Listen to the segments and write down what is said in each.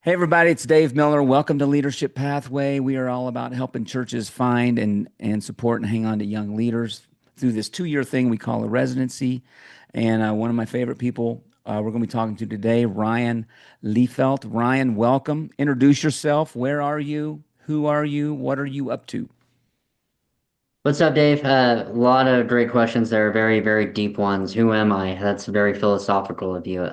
Hey, everybody, it's Dave Miller. Welcome to Leadership Pathway. We are all about helping churches find and support and hang on to young leaders through this 2 year thing we call a residency. And one of my favorite people we're going to be talking to today, Ryan Lehfeldt. Ryan, welcome. Introduce yourself. Where are you? Who are you? What are you up to? What's up, Dave? A lot of great questions there, very, very deep ones. Who am I? That's very philosophical of you.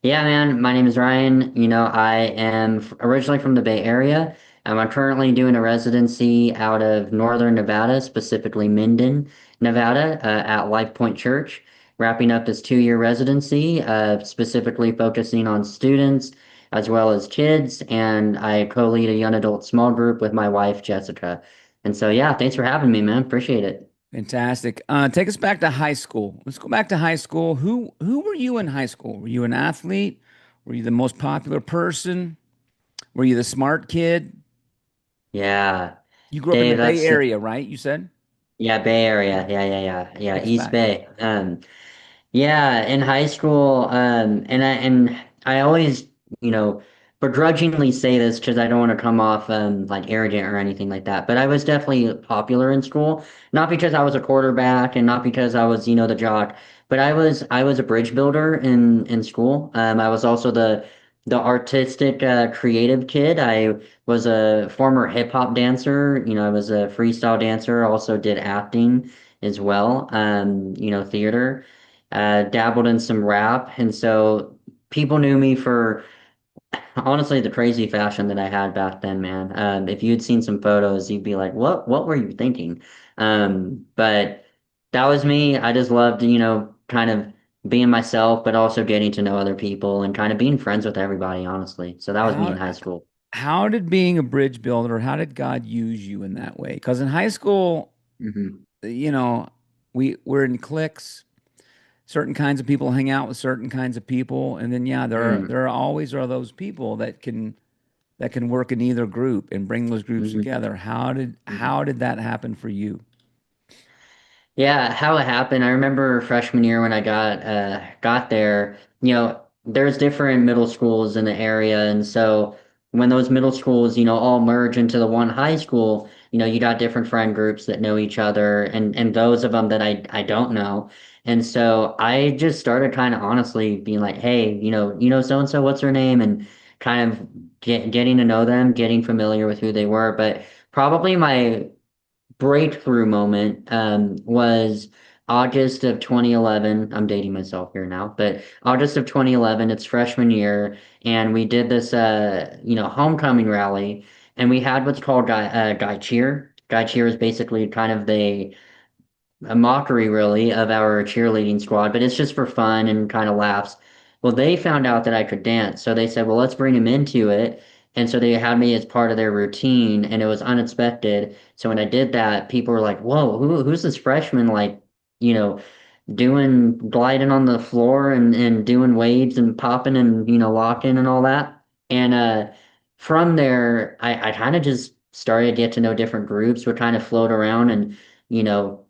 Yeah, man, my name is Ryan. I am originally from the Bay Area. I'm currently doing a residency out of Northern Nevada, specifically Minden, Nevada, at Life Point Church, wrapping up this 2 year residency, specifically focusing on students as well as kids. And I co-lead a young adult small group with my wife, Jessica. And so, yeah, thanks for having me, man. Appreciate it. Fantastic. Take us back to high school. Let's go back to high school. Who were you in high school? Were you an athlete? Were you the most popular person? Were you the smart kid? Yeah. You grew up in the Dave, Bay that's Area, right? You said? yeah, Bay Yeah. Area. Yeah, Take us East back. Bay. Yeah, in high school, and I always, you know, begrudgingly say this because I don't want to come off like arrogant or anything like that. But I was definitely popular in school, not because I was a quarterback and not because I was, the jock, but I was a bridge builder in school. I was also the artistic, creative kid. I was a former hip hop dancer. I was a freestyle dancer. Also did acting as well. Theater dabbled in some rap, and so people knew me for honestly the crazy fashion that I had back then, man. If you'd seen some photos, you'd be like, "What were you thinking?" But that was me. I just loved, kind of being myself, but also getting to know other people and kind of being friends with everybody, honestly. So that was me in How high school. how did being a bridge builder, how did God use you in that way? Because in high school, Hmm. you know, we're in cliques. Certain kinds of people hang out with certain kinds of people, and then yeah, there always are those people that can work in either group and bring those groups Hmm. together. How did that happen for you? Yeah, how it happened. I remember freshman year when I got there, there's different middle schools in the area, and so when those middle schools, all merge into the one high school, you got different friend groups that know each other and those of them that I don't know. And so I just started kind of honestly being like, "Hey, so and so, what's her name?" and kind of getting to know them, getting familiar with who they were, but probably my breakthrough moment was August of 2011. I'm dating myself here now, but August of 2011, it's freshman year, and we did this, homecoming rally, and we had what's called guy cheer. Guy cheer is basically kind of a mockery, really, of our cheerleading squad, but it's just for fun and kind of laughs. Well, they found out that I could dance, so they said, "Well, let's bring him into it." And so they had me as part of their routine, and it was unexpected. So when I did that, people were like, "Whoa, who's this freshman like, you know, doing gliding on the floor and doing waves and popping and locking and all that?" And from there, I kind of just started to get to know different groups, would kind of float around and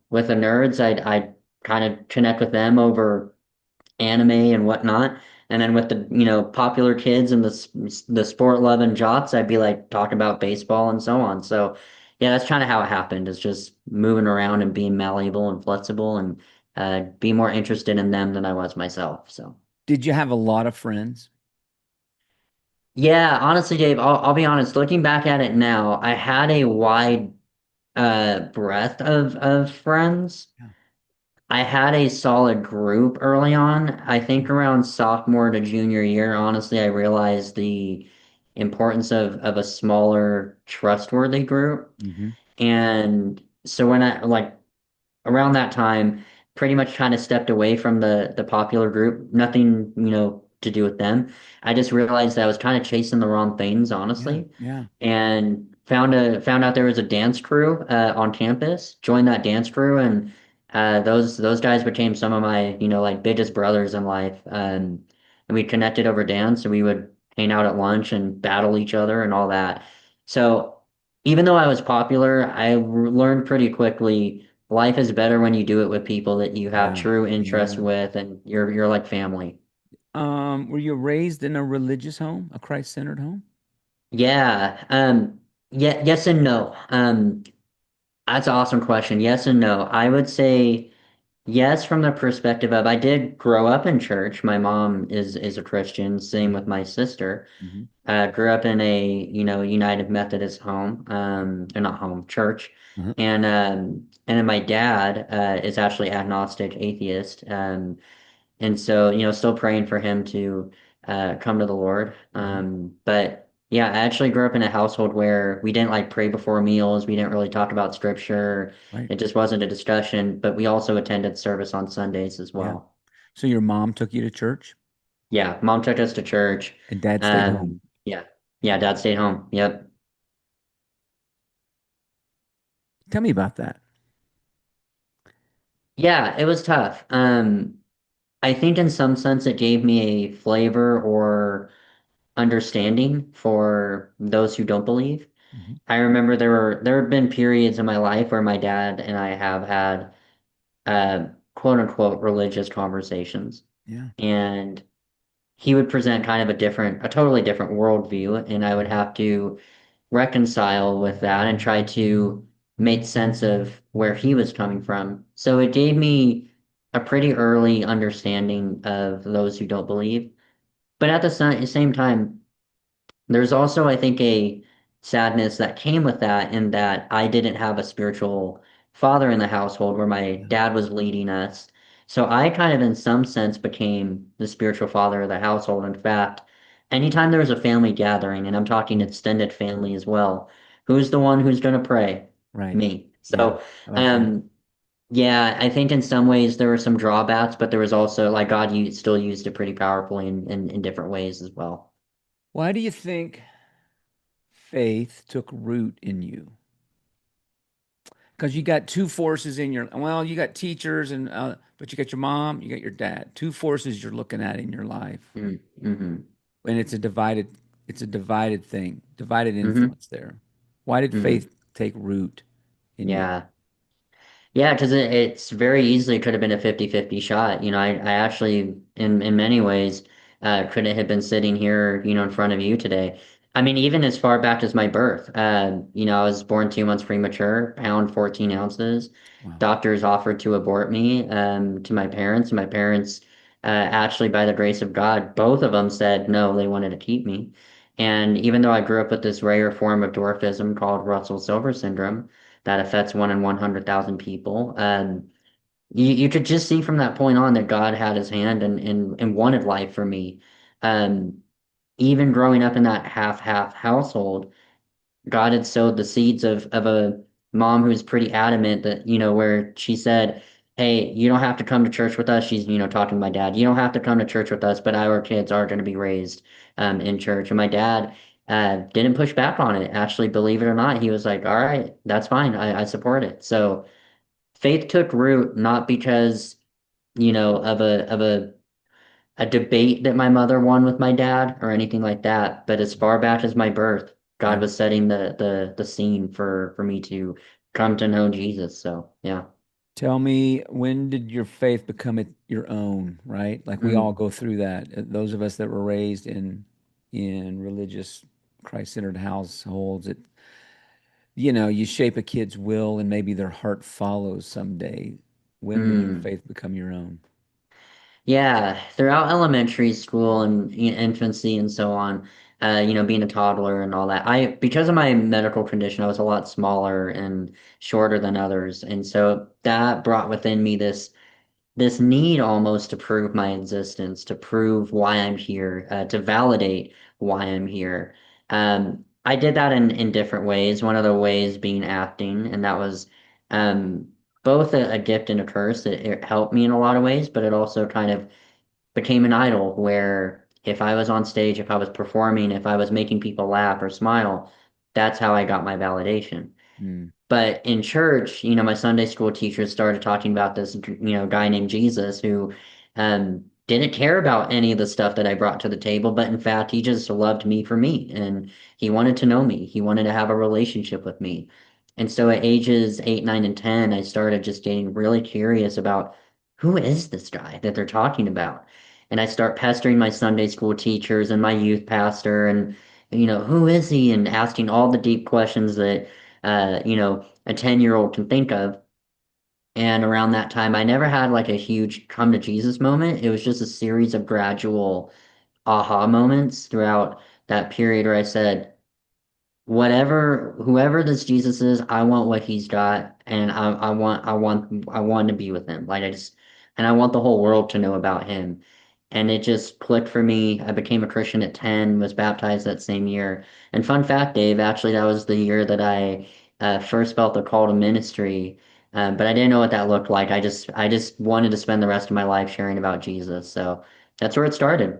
with the nerds, I'd kind of connect with them over anime and whatnot. And then with the, popular kids and the sport loving jocks, I'd be like talking about baseball and so on. So yeah, that's kind of how it happened. Is just moving around and being malleable and flexible and be more interested in them than I was myself. So Did you have a lot of friends? yeah, honestly, Dave, I'll be honest. Looking back at it now, I had a wide breadth of friends. Yeah. I had a solid group early on. I think around sophomore to junior year, honestly, I realized the importance of a smaller, trustworthy group. Hmm. And so when I like around that time, pretty much kind of stepped away from the popular group. Nothing, to do with them. I just realized that I was kind of chasing the wrong things, Yeah, honestly, yeah. and found out there was a dance crew on campus. Joined that dance crew, and those guys became some of my like biggest brothers in life. And we connected over dance, and we would hang out at lunch and battle each other and all that. So even though I was popular, learned pretty quickly life is better when you do it with people that you have Yeah, true interest yeah. with and you're like family. Were you raised in a religious home, a Christ-centered home? Yeah. Yeah, yes and no. That's an awesome question. Yes and no. I would say yes from the perspective of I did grow up in church. My mom is a Christian, same with my sister. Mm-hmm. Grew up in a, United Methodist home, or not home, church. Uh-huh. And then my dad is actually agnostic, atheist. And so, still praying for him to come to the Lord. Uh-huh. But yeah, I actually grew up in a household where we didn't like pray before meals. We didn't really talk about scripture. Right. It just wasn't a discussion, but we also attended service on Sundays as Yeah. well. So your mom took you to church Yeah, mom took us to church. and dad stayed home. Yeah. Yeah, dad stayed home. Yep. Tell me about that. Yeah, it was tough. I think in some sense it gave me a flavor or understanding for those who don't believe. Hmm. I remember there have been periods in my life where my dad and I have had quote unquote religious conversations. Yeah. And he would present kind of a totally different worldview, and I would Mhm. have to reconcile with that and try to make sense of where he was coming from. So it gave me a pretty early understanding of those who don't believe. But at the same time, there's also, I think, a sadness that came with that in that I didn't have a spiritual father in the household where my Yeah. dad was leading us. So I kind of, in some sense, became the spiritual father of the household. In fact, anytime there was a family gathering, and I'm talking extended family as well, who's the one who's going to pray? Right. Me. Yeah. So, I like that. um, yeah, I think in some ways there were some drawbacks, but there was also like still used it pretty powerfully in different ways as well. Why do you think faith took root in you? Because you got two forces in your, well, you got teachers and, but you got your mom, you got your dad, two forces you're looking at in your life. Mm-hmm. And it's a divided thing, divided Mm-hmm. influence there. Why did Mm-hmm. faith take root in you? Yeah. Yeah, because it's very easily could have been a 50-50 shot. I actually, in many ways, could have been sitting here, in front of you today. I mean, even as far back as my birth, I was born 2 months premature, pound 14 ounces. Wow. Doctors offered to abort me, to my parents. And my parents, actually, by the grace of God, both of them said no, they wanted to keep me. And even though I grew up with this rare form of dwarfism called Russell-Silver syndrome, that affects 1 in 100,000 people. You could just see from that point on that God had his hand and wanted life for me. Um, Even growing up in that half-half household, God had sowed the seeds of a mom who's pretty adamant that, where she said, "Hey, you don't have to come to church with us." She's, talking to my dad. "You don't have to come to church with us, but our kids are going to be raised in church." And my dad didn't push back on it. Actually, believe it or not, he was like, "All right, that's fine. I support it." So faith took root not because, of a debate that my mother won with my dad or anything like that, but as far back as my birth, God Yeah. was setting the scene for me to come to know Jesus. So yeah. Tell me, when did your faith become your own, right? Like we all Mm, go through that. Those of us that were raised in religious Christ-centered households, you shape a kid's will and maybe their heart follows someday. When will your mm. faith become your own? Yeah, throughout elementary school and infancy and so on, being a toddler and all that. Because of my medical condition, I was a lot smaller and shorter than others, and so that brought within me this need almost to prove my existence, to prove why I'm here, to validate why I'm here. I did that in different ways. One of the ways being acting, and that was um, both a gift and a curse. It helped me in a lot of ways, but it also kind of became an idol where if I was on stage, if I was performing, if I was making people laugh or smile, that's how I got my validation. Mm, But in church, my Sunday school teachers started talking about this, guy named Jesus who didn't care about any of the stuff that I brought to the table, but in fact, he just loved me for me and he wanted to know me. He wanted to have a relationship with me. And so at ages 8, 9, and 10, I started just getting really curious about who is this guy that they're talking about? and I start pestering my Sunday school teachers and my youth pastor and who is he, and asking all the deep questions that a 10-year-old can think of. And around that time, I never had like a huge come to Jesus moment. It was just a series of gradual aha moments throughout that period where I said, whoever this Jesus is, I want what he's got, and I want to be with him. And I want the whole world to know about him. And it just clicked for me. I became a Christian at 10, was baptized that same year. And fun fact, Dave, actually, that was the year that I first felt the call to ministry. But I didn't know what that looked like. I just wanted to spend the rest of my life sharing about Jesus. So that's where it started.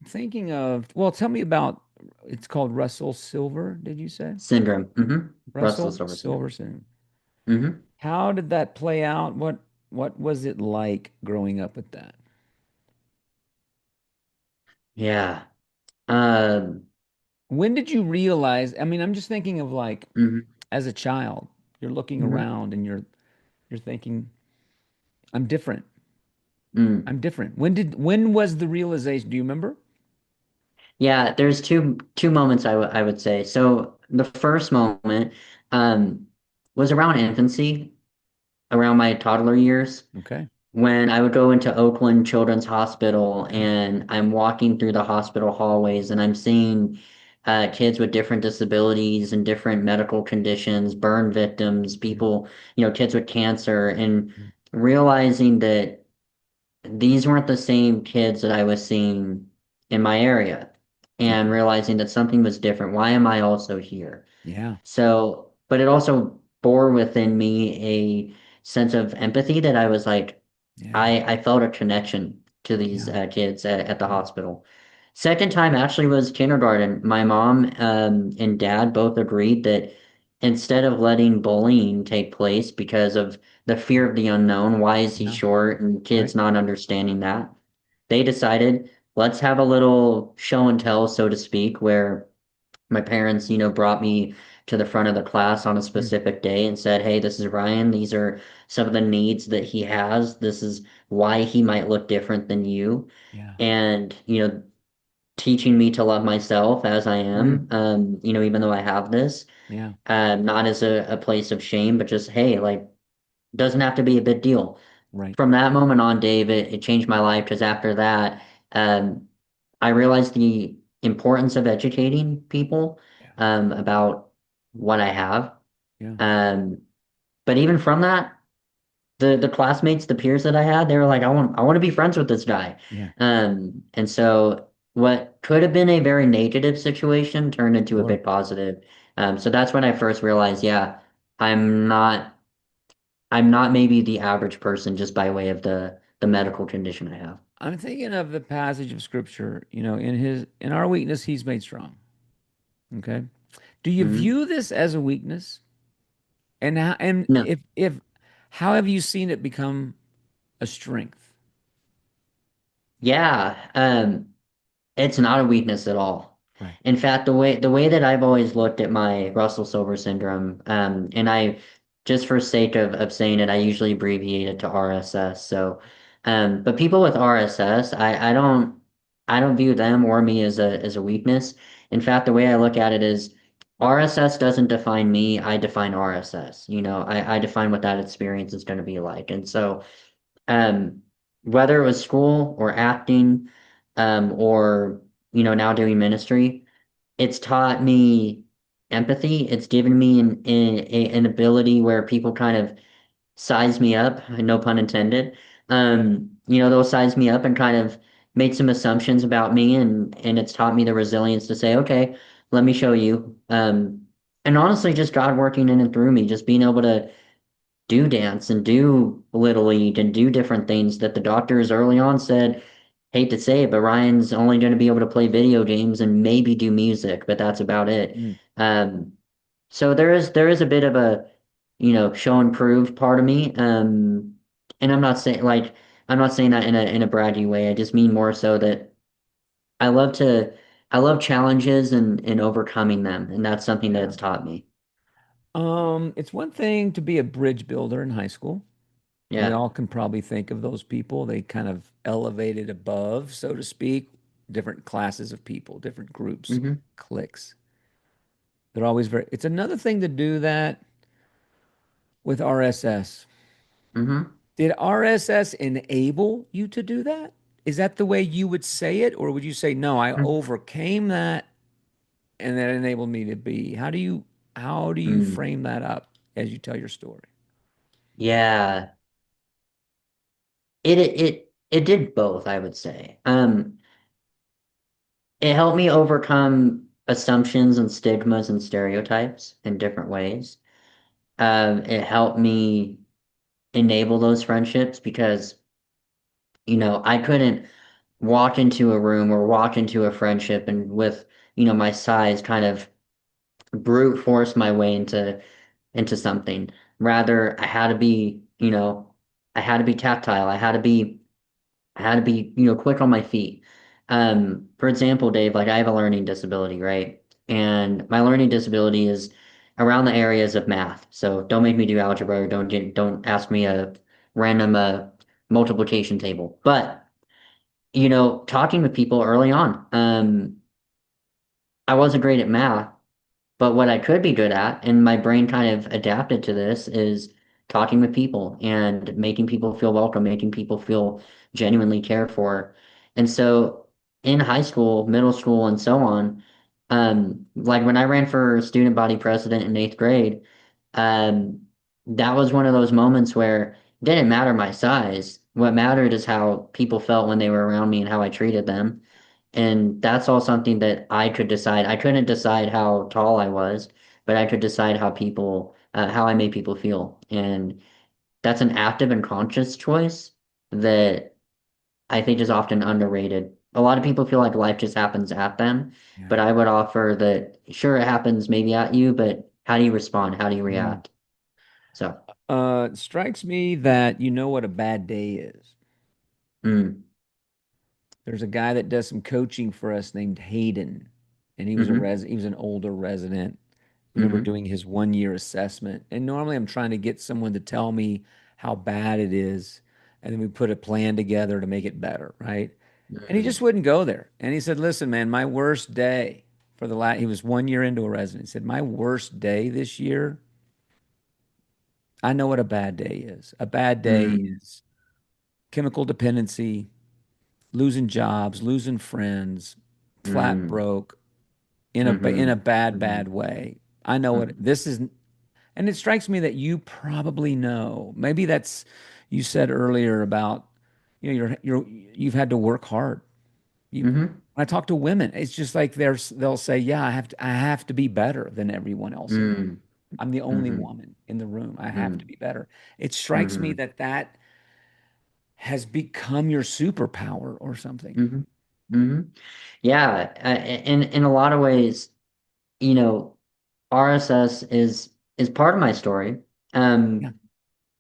Thinking of, well, tell me about, it's called Russell Silver, did you say? Syndrome. Russell Russell Silver syndrome. Silverson. hmm How did that play out? What was it like growing up with that? Yeah. Um, When did you realize? I mean, I'm just thinking of like mhm, as a child, you're looking mhm, around and you're thinking, I'm different. mm. I'm different. When was the realization? Do you remember? Yeah, there's two moments I would say. So the first moment um was around infancy, around my toddler years, Okay. when I would go into Oakland Children's Hospital Okay. and I'm walking through the hospital hallways and I'm seeing kids with different disabilities and different medical conditions, burn victims, Yeah. people, kids with cancer, and realizing that these weren't the same kids that I was seeing in my area, and Okay. realizing that something was different. Why am I also here? Yeah. So, but it also bore within me a sense of empathy that I was like, Yeah. I felt a connection to these Yeah. kids at the Yeah. hospital. Second time actually was kindergarten. My mom and dad both agreed that instead of letting bullying take place because of the fear of the unknown, why is he Yeah. short, and Right. kids not understanding that, they decided, let's have a little show and tell, so to speak, where my parents, brought me to the front of the class on a Mm. specific day and said, "Hey, this is Ryan. These are some of the needs that he has. This is why he might look different than you." Yeah. And, teaching me to love myself as I Mm. am, even though I have this, Yeah. not as a place of shame, but just, hey, like, doesn't have to be a big deal. Right. From that moment on, Dave, it changed my life, because after that, um, I realized the importance of educating people Yeah. about what I have. Yeah. Um, but even from that, the classmates, the peers that I had, they were like, I want to be friends with this guy. Yeah. And so what could have been a very negative situation turned into a Sure. big positive. So that's when I first realized, yeah, I'm not I'm not maybe the average person just by way of the medical condition I have. I'm thinking of the passage of scripture, in our weakness he's made strong. Okay. Do you Mhm. view this as a weakness? And No, if how have you seen it become a strength? yeah. It's not a weakness at all. Right. In fact, the way that I've always looked at my Russell Silver syndrome, and I, just for sake of saying it, I usually abbreviate it to RSS. So, but people with RSS, I don't view them or me as a weakness. In fact, the way I look at it is, RSS doesn't define me. I define RSS. I define what that experience is going to be like. And so, um, whether it was school or acting, or now doing ministry, it's taught me empathy. It's given me an ability where people kind of size me up, no pun intended. They'll size me up and kind of make some assumptions about me, and it's taught me the resilience to say, okay, let me show you. And honestly, just God working in and through me, just being able to do dance and do Little League and do different things that the doctors early on said, hate to say it, but Ryan's only going to be able to play video games and maybe do music, but that's about it. Mm. Um, so there is a bit of a, show and prove part of me. And I'm not saying that in a braggy way. I just mean more so that I love to I love challenges and overcoming them, and that's something that Yeah. it's taught me. It's one thing to be a bridge builder in high school, We Yeah. all can probably think of those people. They kind of elevated above, so to speak, different classes of people, different groups, Hmm. cliques. They're always very, it's another thing to do that with RSS. Hmm. Did RSS enable you to do that? Is that the way you would say it? Or would you say, no, I overcame that and that enabled me to be? How do you Mm. frame that up as you tell your story? Yeah. It did both, I would say. It helped me overcome assumptions and stigmas and stereotypes in different ways. It helped me enable those friendships because, I couldn't walk into a room or walk into a friendship and with, my size kind of brute force my way into something. Rather, I had to be tactile. I had to be, quick on my feet. For example, Dave, like I have a learning disability, right? And my learning disability is around the areas of math. So don't make me do algebra or don't ask me a random multiplication table. But, talking with people early on, I wasn't great at math, but what I could be good at, and my brain kind of adapted to this, is talking with people and making people feel welcome, making people feel genuinely cared for. And so in high school, middle school, and so on, like when I ran for student body president in eighth grade, um, that was one of those moments where it didn't matter my size. What mattered is how people felt when they were around me and how I treated them. And that's all something that I could decide. I couldn't decide how tall I was, but I could decide how I made people feel. And that's an active and conscious choice that I think is often underrated. A lot of people feel like life just happens at them, Yeah. but I would offer that sure, it happens maybe at you, but how do you respond? How do you Mm. react? So, It strikes me that you know what a bad day is. mm, There's a guy that does some coaching for us named Hayden, and mm-hmm, he was an older resident. I remember mm-hmm, doing his 1 year assessment. And normally I'm trying to get someone to tell me how bad it is, and then we put a plan together to make it better, right? And he just mm, wouldn't go there. And he said, "Listen, man, my worst day for the last," he was 1 year into a resident. He said, "My worst day this year, I know what a bad day is. A bad day mm, is chemical dependency, losing jobs, losing friends, flat mm, broke in a mm-hmm, bad mm-hmm, way. I know what mm-hmm, this is." And it strikes me that you probably know. Maybe that's you said earlier about, you've had to work hard. You mm-hmm, When I talk to women, it's just like they'll say, "Yeah, I have to be better than everyone else in the room. mm, I'm the only mm-hmm, woman in the room. I have to mm, be better." It strikes me mm-hmm. that that has become your superpower or something. Hmm. Hmm. Yeah, in a lot of ways, you know, RSS is part of my story. Yeah.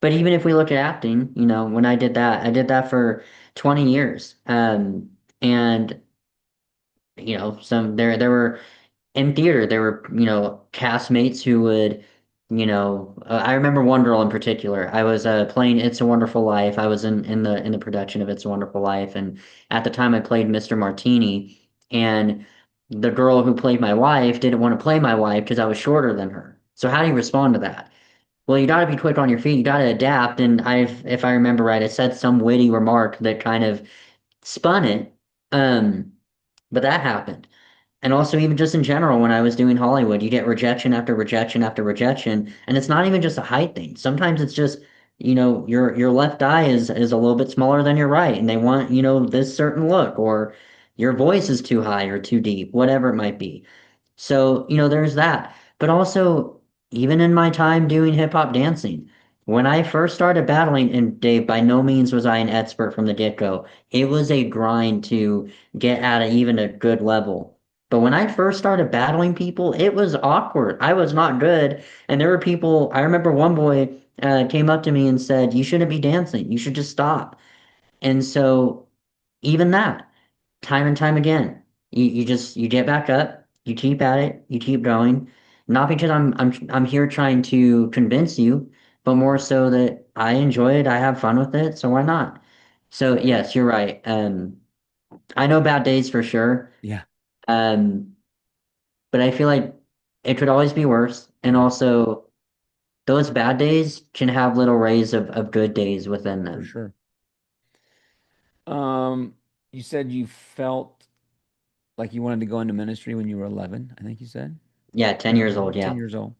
But even if we look at acting, when I did that for 20 years. And there were in theater, there were, castmates who would, I remember one girl in particular. I was playing It's a Wonderful Life. I was in the production of It's a Wonderful Life, and at the time I played Mr. Martini, and the girl who played my wife didn't want to play my wife because I was shorter than her. So how do you respond to that? Well, you got to be quick on your feet. You got to adapt. And if I remember right, I said some witty remark that kind of spun it. Um, but that happened. And also, even just in general, when I was doing Hollywood, you get rejection after rejection after rejection, and it's not even just a height thing. Sometimes it's just, your left eye is a little bit smaller than your right, and they want, this certain look, or your voice is too high or too deep, whatever it might be. So, there's that. But also, even in my time doing hip hop dancing, when I first started battling, and Dave, by no means was I an expert from the get-go, it was a grind to get at even a good level. But when I first started battling people, it was awkward. I was not good. And there were people, I remember one boy came up to me and said, "You shouldn't be dancing. You should just stop." And so, even that, time and time again. You get back up, you keep at it, you keep going. Not because I'm here trying to convince you, but more so that I enjoy it, I have fun with it, so why not? So yes, you're right. I know bad days for sure. Yeah. Um, but I feel like it could always be worse. And Yeah, also those bad days can have little rays of good days within for them. sure. Um, you said you felt like you wanted to go into ministry when you were 11, I think you said, Yeah, 10 or years old, 10 yeah. years old.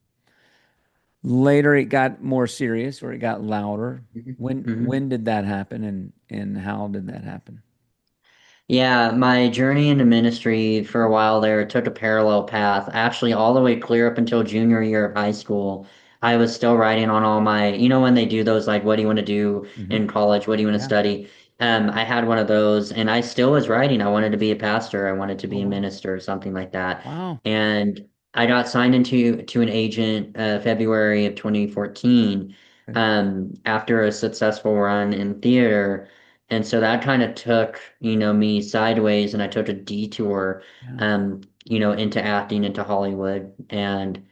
Later it got more serious or it got louder. Hmm. When did that happen and how did that happen? Yeah, my journey into ministry for a while there took a parallel path. Actually, all the way clear up until junior year of high school, I was still writing on all my, when they do those, like, what do you want to do Hmm. in college? What do you want to Yeah. study? I had one of those and I still was writing. I wanted to be a pastor. I wanted to Oh, be a wow. minister or something like that. Wow. And I got signed into an agent February of 2014 Okay. after a successful run in theater. And so that kind of took, me sideways and I took a detour, Yeah. into acting, into Hollywood. And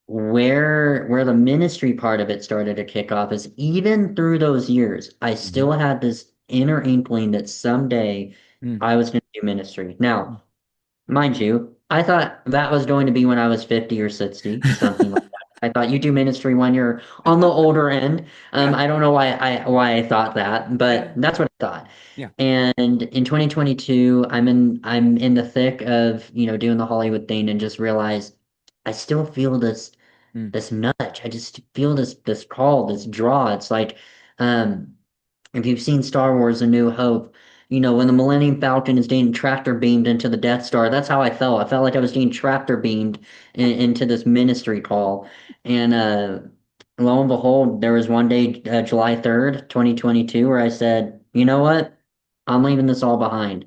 where the ministry part of it started to kick off is even through those years, I Hmm. still had this inner inkling that someday Mm. I was going to do ministry. Now, mind you, I thought that was going to be when I was 50 or 60, something like that. I thought you do ministry when you're on the older end. Yeah. I don't know why I thought that, but Yeah. that's what I thought. Yeah. And in 2022, I'm in the thick of, doing the Hollywood thing and just realized I still feel Mm. this nudge. I just feel this call, this draw. It's like um if you've seen Star Wars: A New Hope, when the Millennium Falcon is getting tractor beamed into the Death Star, that's how I felt. I felt like I was getting tractor beamed into this ministry call. And lo and behold, there was one day, July 3rd, 2022, where I said, you know what? I'm leaving this all behind.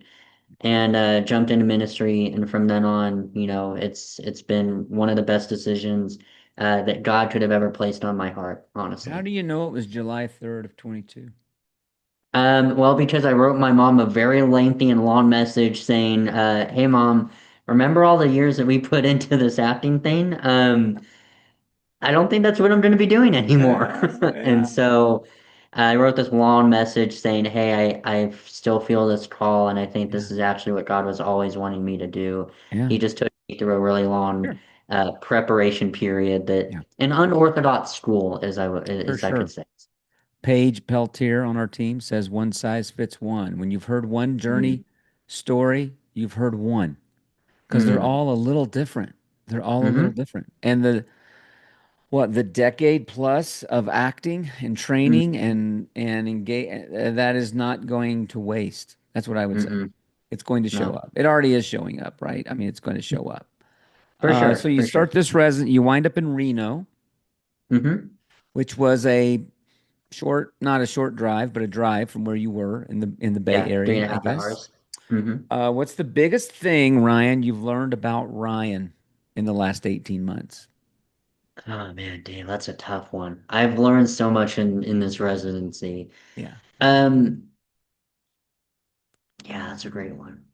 And jumped into ministry. And from then on, it's been one of the best decisions that God could have ever placed on my heart, How honestly. do you know it was July 3rd of 22? Well, because I wrote my mom a very lengthy and long message saying, "Hey, mom, remember all the years that we put into this acting thing? I don't think that's what I'm going to be doing anymore." And Yeah. so I wrote this long message saying, "Hey, I still feel this call, and I think Yeah. this is actually what God was always wanting me to do." Yeah. He just took me through a really long Sure. preparation period that Yeah. an unorthodox school, For as I could sure. say. Paige Peltier on our team says one size fits one. When you've heard one journey Mm, story, you've heard one because they're mm, all a little different. They're all a little mm-hmm, different. And the decade plus of acting and mm, training and engage that is not going to waste. That's what I would say. mm-mm, It's going to show no. up. It already is showing up, right? I mean, it's going to show up. For So sure, you for sure. start this resident, you wind up in Reno, Hmm. which was a short, not a short drive, but a drive from where you were in the Bay Yeah, three Area, and a I half guess. hours. Hmm. What's the biggest thing, Ryan, you've learned about Ryan in the last 18 months? Oh man, damn, that's a tough one. I've learned so much in this residency. Yeah. Um, yeah, that's a great one.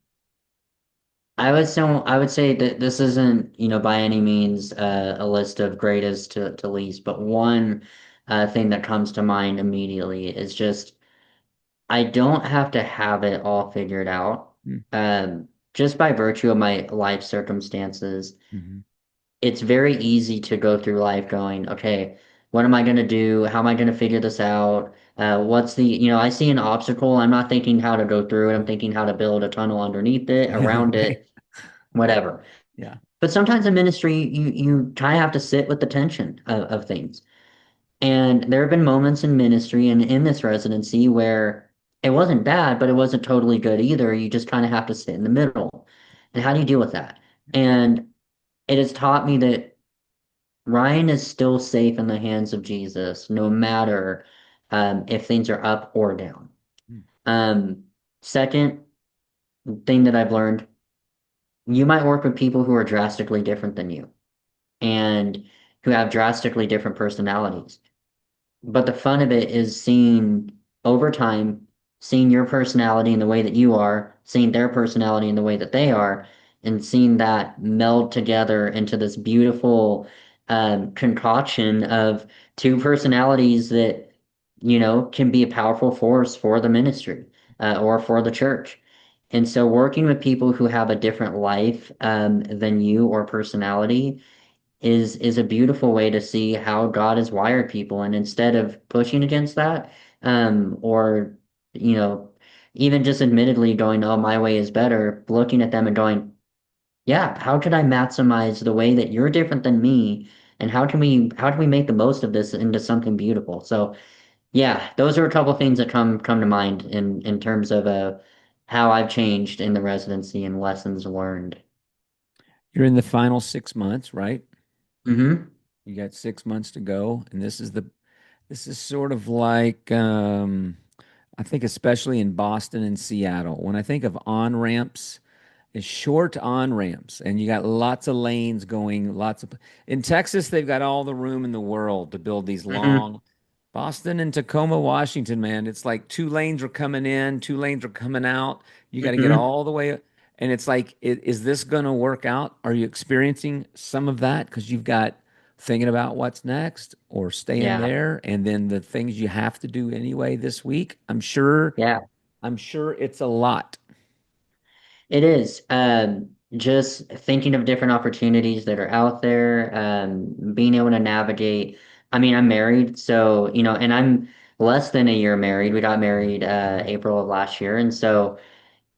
I would say that this isn't, by any means a list of greatest to least, but one thing that comes to mind immediately is just I don't have to have it all figured out. Just by virtue of my life circumstances. Mm-hmm. It's very easy to go through life going, okay, what am I going to do? How am I going to figure this out? I see an obstacle. I'm not thinking how to go through it. I'm thinking how to build a tunnel underneath it, Yeah, around right. it, whatever. Yeah. But sometimes in ministry, you kind of have to sit with the tension of things. And there have been moments in ministry and in this residency where it wasn't bad, but it wasn't totally good either. You just kind of have to sit in the middle. And how do you deal with that? And it has taught me that Ryan is still safe in the hands of Jesus, no matter if things are up or down. Mm. Um, Second thing that I've learned, you might work with people who are drastically different than you and who have drastically different personalities. But the fun of it is seeing over time, seeing your personality in the way that you are, seeing their personality in the way that they are, and seeing that meld together into this beautiful concoction of two personalities that, can be a powerful force for the ministry, or for the church. And so working with people who have a different life, than you or personality is a beautiful way to see how God has wired people. And instead of pushing against that, or, you know, even just admittedly going, oh, my way is better, looking at them and going, yeah, how could I maximize the way that you're different than me? And how can we make the most of this into something beautiful? So yeah, those are a couple things that come to mind in terms of how I've changed in the residency and lessons learned. You're in the final 6 months, right? Mm-hmm. You got 6 months to go, and this is sort of like I think especially in Boston and Seattle. When I think of on ramps, is short on ramps, and you got lots of lanes going. Lots of in Texas, they've got all the room in the world to build these Mm-hmm. long. Boston and Tacoma, Washington, man, it's like two lanes are coming in, two lanes are coming out. You got to get Mm-hmm. all the way, and it's like, is this going to work out? Are you experiencing some of that because you've got thinking about what's next or staying Yeah. there, and then the things you have to do anyway this week? I'm sure. Yeah. I'm sure it's a lot. It is. Just thinking of different opportunities that are out there, being able to navigate. I mean, I'm married, so, and I'm less than a year married. We got married Mhm. April of last year. And so,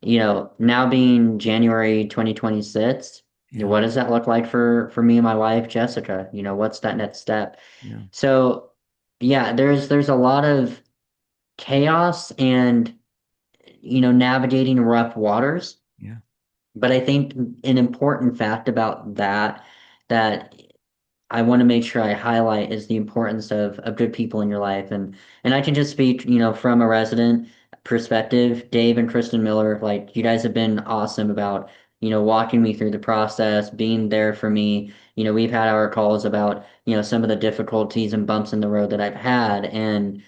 now being January 2026, Yeah, what does that look like for me and my wife, Jessica? What's that next step? yeah, So, yeah, there's a lot of chaos and, navigating rough waters. yeah. But I think an important fact about that I want to make sure I highlight is the importance of good people in your life. And I can just speak, from a resident perspective. Dave and Kristen Miller, like, you guys have been awesome about, walking me through the process, being there for me. We've had our calls about, some of the difficulties and bumps in the road that I've had. And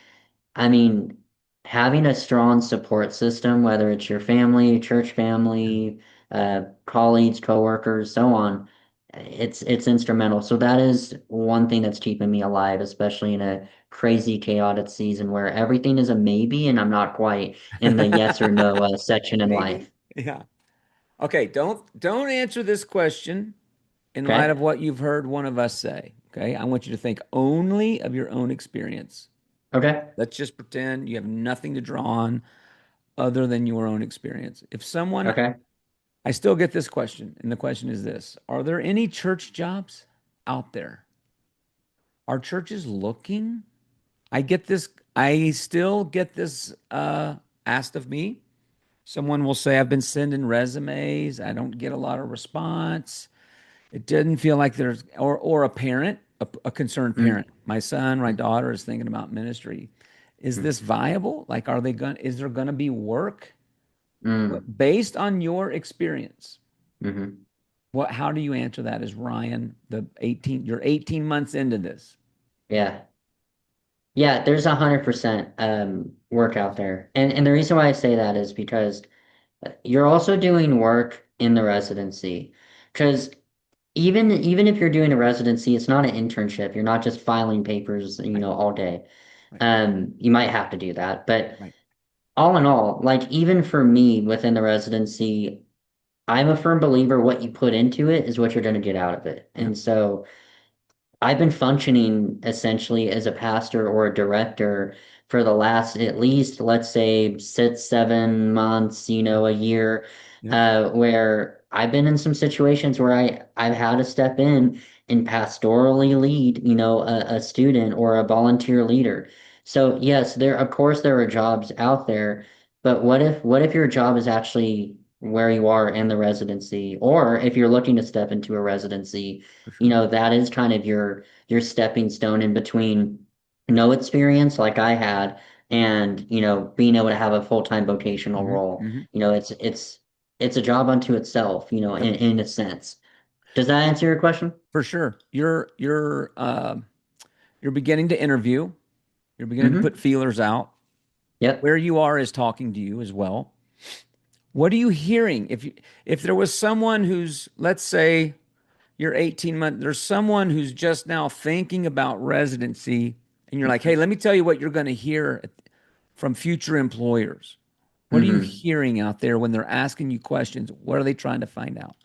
I mean, having a strong support system, whether it's your family, church family, colleagues, coworkers, so on, it's instrumental. So that is one thing that's keeping me alive, especially in a crazy, chaotic season where everything is a maybe and I'm not quite in the yes or no section in Maybe. life. Yeah. Okay, don't answer this question in light Okay. of what you've heard one of us say. Okay? I want you to think only of your own experience. Okay. Let's just pretend you have nothing to draw on other than your own experience. If someone, Okay. I still get this question, and the question is this: are there any church jobs out there? Are churches looking? I get this, I still get this asked of me. Someone will say, I've been sending resumes. I don't get a lot of response. It didn't feel like there's, or a parent, a concerned Mm, parent. My son, my mm, daughter is thinking about ministry. Is mm, this viable? Like, is there going to be work? mm, Based on your experience, mhm. how do you answer that as Ryan, you're 18 months into this? Yeah. Yeah, there's 100% work out there. And the reason why I say that is because you're also doing work in the residency. Because even if you're doing a residency, it's not an internship. You're not just filing papers, Right, all day. right, You might have to do that, but right. all in all, like, even for me within the residency, I'm a firm believer what you put into it is what you're going to get out of it. Yep. And so I've been functioning essentially as a pastor or a director for the last, at least, let's say, 6, 7 months, Yep. a year, Yep. where I've been in some situations where I've had to step in and pastorally lead, a student or a volunteer leader. So yes, of course there are jobs out there, but what if your job is actually where you are in the residency, or if you're looking to step into a residency, For sure. that is kind of your stepping stone in between no experience like I had and, being able to have a full-time vocational Hmm. role. Hmm. It's a job unto itself, Yep. in a sense. Does that answer your question? For sure. You're beginning to interview. You're beginning to put Mm-hmm. feelers out. Yep. Where you are is talking to you as well. What are you hearing? If there was someone who's, let's say, you're 18 months, there's someone who's just now thinking about residency, and you're like, hey, let me tell you what you're going to hear from future employers. What are you Hmm. hearing out there when they're asking you questions? What are they trying to find out?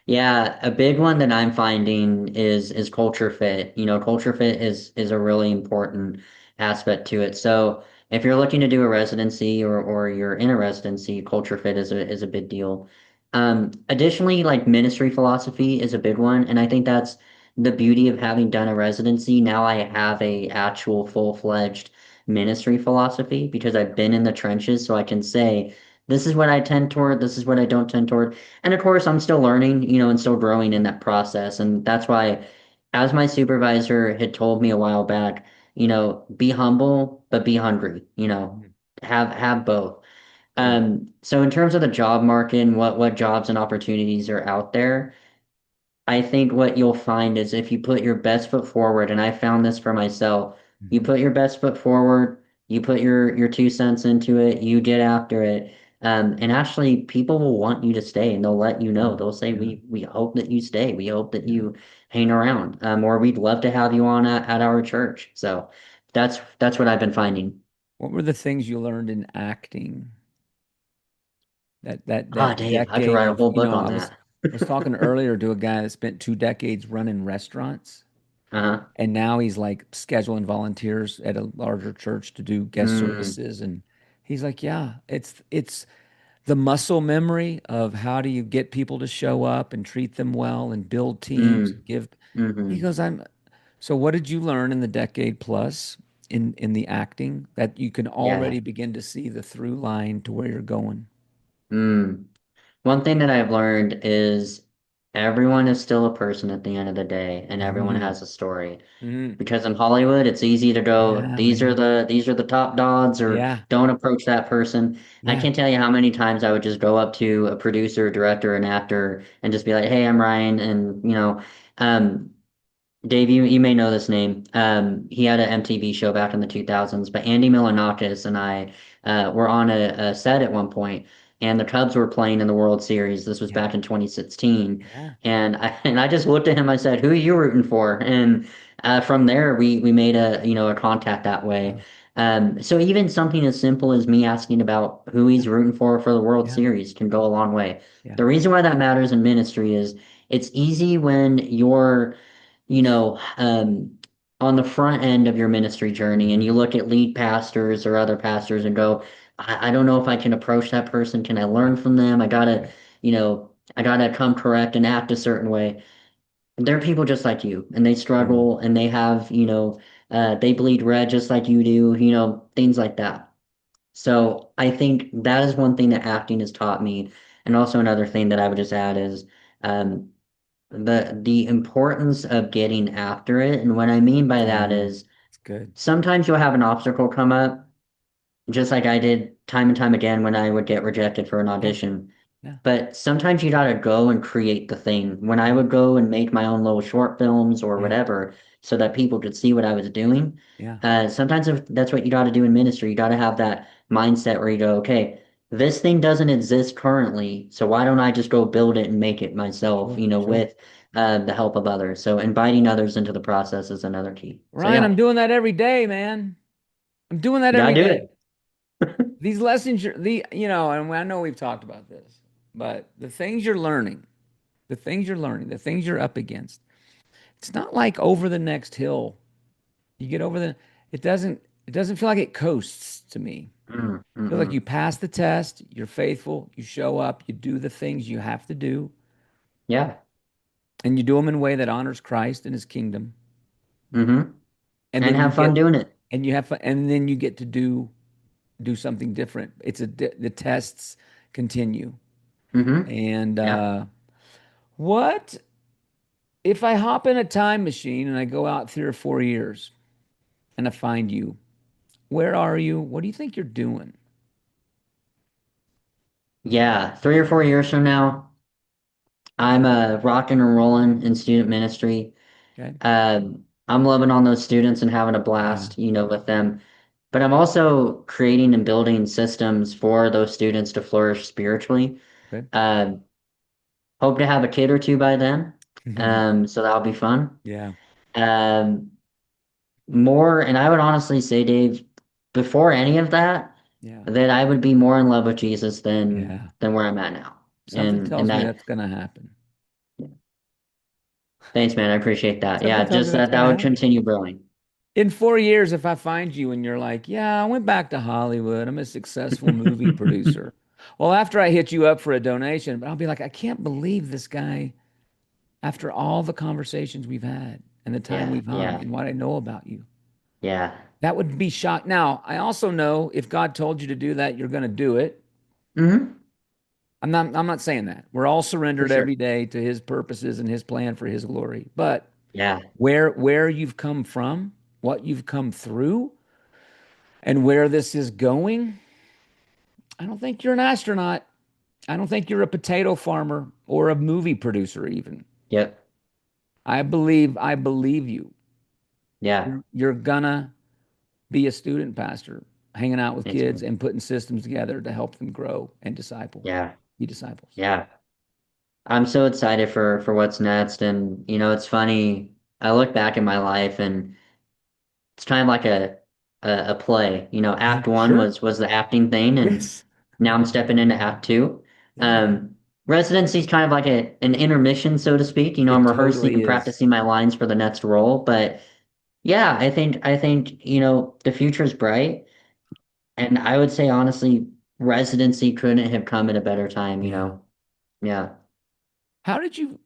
Yeah, a big one that I'm finding is culture fit. You know, culture fit is a really important aspect to it. So if you're looking to do a residency or you're in a residency, culture fit is a big deal. Additionally, like ministry philosophy is a big one, and I think that's the beauty of having done a residency. Now I have a actual full-fledged ministry philosophy because I've been in the trenches, so I can say, this is what I tend toward, this is what I don't tend toward. And of course, I'm still learning, and still growing in that process. And that's why, as my supervisor had told me a while back, be humble, but be hungry, Mhm. have both. Good. So in terms of the job market and what jobs and opportunities are out there, I think what you'll find is if you put your best foot forward, and I found this for myself, you Mhm. put your best foot forward, you put your 2 cents into it, you get after it, and actually people will want you to stay and they'll let you know. Yeah. They'll say, Yeah. we hope that you stay. We hope that Yeah. you hang around, or we'd love to have you on at our church. So that's what I've been finding. What were the things you learned in acting? Ah, That Dave, I could decade write a of, whole book on that. I was talking earlier to a guy that spent 2 decades running restaurants, Uh-huh. and now he's like scheduling volunteers at a larger church to do guest Mm, services. And he's like, yeah, it's the muscle memory of how do you get people to show up and treat them well and build teams mm, and give. He mm-hmm. goes, I'm so what did you learn in the decade plus in the acting that you can Yeah. already begin to see the through line to where you're going? Mm. One thing that I've learned is everyone is still a person at the end of the day, and everyone Hmm. has a story. Hmm. Because in Hollywood, it's easy to go, Yeah, these are man. the top dogs, or Yeah, don't approach that person. I yeah, can't tell you how many times I would just go up to a producer, director, an actor, and just be like, "Hey, I'm Ryan," and um, Dave, you may know this name. He had an MTV show back in the 2000s, but Andy Milonakis and I were on a set at one point, and the Cubs were playing in the World Series. This was yeah, back in 2016, yeah, and I just looked at him. I said, "Who are you rooting for?" And from there, we made a contact that way. yeah, So even something as simple as me asking about who yeah, he's rooting for the World yeah, Series can go a long way. yeah. The reason why that matters in ministry is it's easy when you're on the front end of your ministry journey and Hmm. you look at lead pastors or other pastors and go, I don't know if I can approach that person. Can I learn Right, from them? right. I gotta come correct and act a certain way. They're people just like you, and they Yeah. struggle and they have, they bleed red just like you do, things like that. So I think that is one thing that acting has taught me. And also another thing that I would just add is, um, the importance of getting after it. And what I mean by that Yeah, is it's good. sometimes you'll have an obstacle come up, just like I did time and time again when I would get rejected for an Yeah, audition. yeah, But sometimes you gotta go and create the thing. When I yeah, would go and make my own little short films or yeah, whatever, so that people could see what I was doing, yeah. sometimes if that's what you gotta do in ministry. You gotta have that mindset where you go, okay, this thing doesn't exist currently, so why don't I just go build it and make it myself, Sure, sure. with the help of others. So inviting others into the process is another key. So Ryan, yeah, I'm doing that every day, man. I'm doing that you gotta every do day. it. These lessons, and I know we've talked about this, but the things you're learning, the things you're up against, it's not like over the next hill. You get over the, it doesn't, it doesn't feel like it coasts to me. Mm, It feels like mm-mm. you pass the test, you're faithful, you show up, you do the things you have to do, Yeah. and you do them in a way that honors Christ and his kingdom. Mm-hmm. And And then you have fun get, doing it. and you have fun, and then you get to do something different. The tests continue. Mm-hmm. And Yeah. what if I hop in a time machine and I go out 3 or 4 years and I find you? Where are you? What do you think you're doing? Yeah. 3 or 4 years from now, I'm rocking and rolling in student ministry. Okay. I'm loving on those students and having a Yeah. blast, with them. But I'm also creating and building systems for those students to flourish spiritually. Okay. Uh, Hope to have a kid or two by then. So that'll be fun. Yeah. Um, more, and I would honestly say, Dave, before any of that, Yeah. that I would be more in love with Jesus Yeah. than where I'm at now. Something And tells me that, that's going to happen. thanks, man. I appreciate that. Something Yeah, tells me just that's that going that to would happen. continue growing. In 4 years, if I find you and you're like, yeah, I went back to Hollywood, I'm a successful movie producer. Well, after I hit you up for a donation, but I'll be like, I can't believe this guy, after all the conversations we've had and the time Yeah, we've hung yeah, and what I know about you, yeah. that would be shock. Now, I also know if God told you to do that, you're going to do it. Hmm. I'm not saying that. We're all For surrendered sure. every day to his purposes and his plan for his glory. But Yeah, where you've come from, what you've come through, and where this is going, I don't think you're an astronaut. I don't think you're a potato farmer or a movie producer even. yep, I believe you. yeah. You're gonna be a student pastor, hanging out with Thanks, kids man. and putting systems together to help them grow and disciple, Yeah, be disciples. yeah. I'm so excited for what's next. And it's funny. I look back in my life and it's kind of like a play. Yeah, Act one sure. was the acting thing, and Yes. now I'm stepping into act two. Yeah. Residency is kind of like an intermission, so to speak. It I'm rehearsing totally and is. practicing my lines for the next role. But yeah, I think the future is bright, and I would say honestly, residency couldn't have come at a better time. Yeah. Yeah, How did you,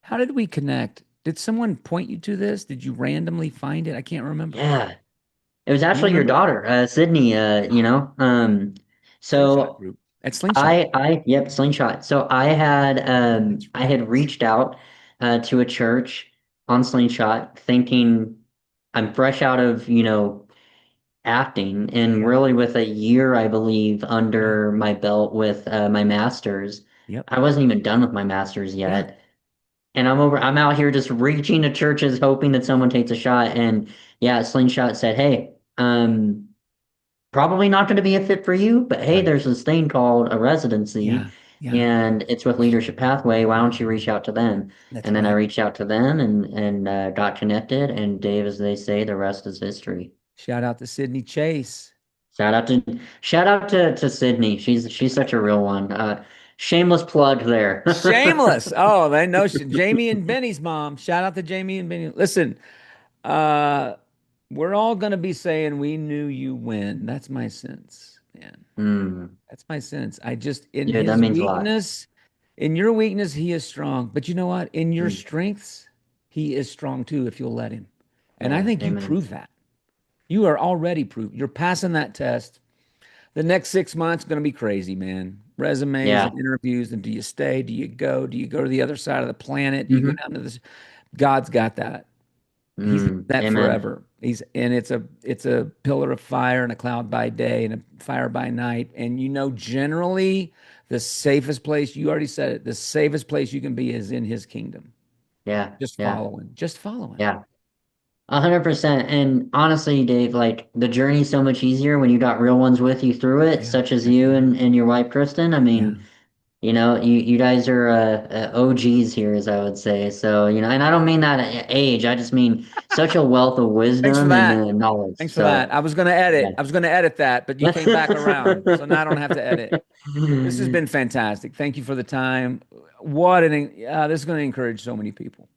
how did we connect? Did someone point you to this? Did you randomly find it? I can't remember. yeah. It was Do you actually your remember? daughter, Sydney. Slingshot So group at Slingshot. yep, Slingshot. So That's I right. had reached out to a church on Slingshot, thinking I'm fresh out of acting, and Yeah. really with a year, I believe, Yeah. under my belt with my master's. Yep. I wasn't even done with my master's Yeah. yet, and I'm out here just reaching to churches, hoping that someone takes a shot. And yeah, Slingshot said, "Hey, probably not going to be a fit for you, but hey, Right. there's this thing called a residency, Yeah. Yeah. and it's with Leadership Pathway. Why don't you reach out to them?" That's And then I right. reached out to them and got connected. And Dave, as they say, the rest is history. Shout out to Sydney Chase. Shout out to Sydney. She's such a real one. Shameless plug there. Shameless. Oh, they know Jamie and Benny's mom. Shout out to Jamie and Benny. Listen, uh, we're all gonna be saying we knew you when. That's my sense, man. Hmm. That's my sense. I just in Dude, that his means a lot. weakness, in your weakness, he is strong. But you know what? In your Mm. strengths, he is strong too if you'll let him. And I Yeah, think you amen. prove that. You are already proof. You're passing that test. The next 6 months going to be crazy, man. Resumes Yeah. and interviews. And do you stay? Do you go? Do you go to the other side of the planet? Do you go Hmm. down to this? God's got that. He's got Mm. that Amen. forever. And it's a pillar of fire and a cloud by day and a fire by night. And generally the safest place, you already said it, the safest place you can be is in his kingdom. Yeah. Just Yeah. following. Just following. Yeah. 100%. And honestly, Dave, like the journey's so much easier when you got real ones with you through it, Yeah. such as Heck you yeah. and your wife, Kristen. I Yeah. mean, you guys are OGs here, as I would say. So, and I don't mean that age. I just mean such a wealth of Thanks for wisdom and that. knowledge. Thanks for that. So, I was going to edit. yeah. I was going to edit that, but you came back around. So now I don't have to edit. This has been fantastic. Thank you for the time. This is going to encourage so many people.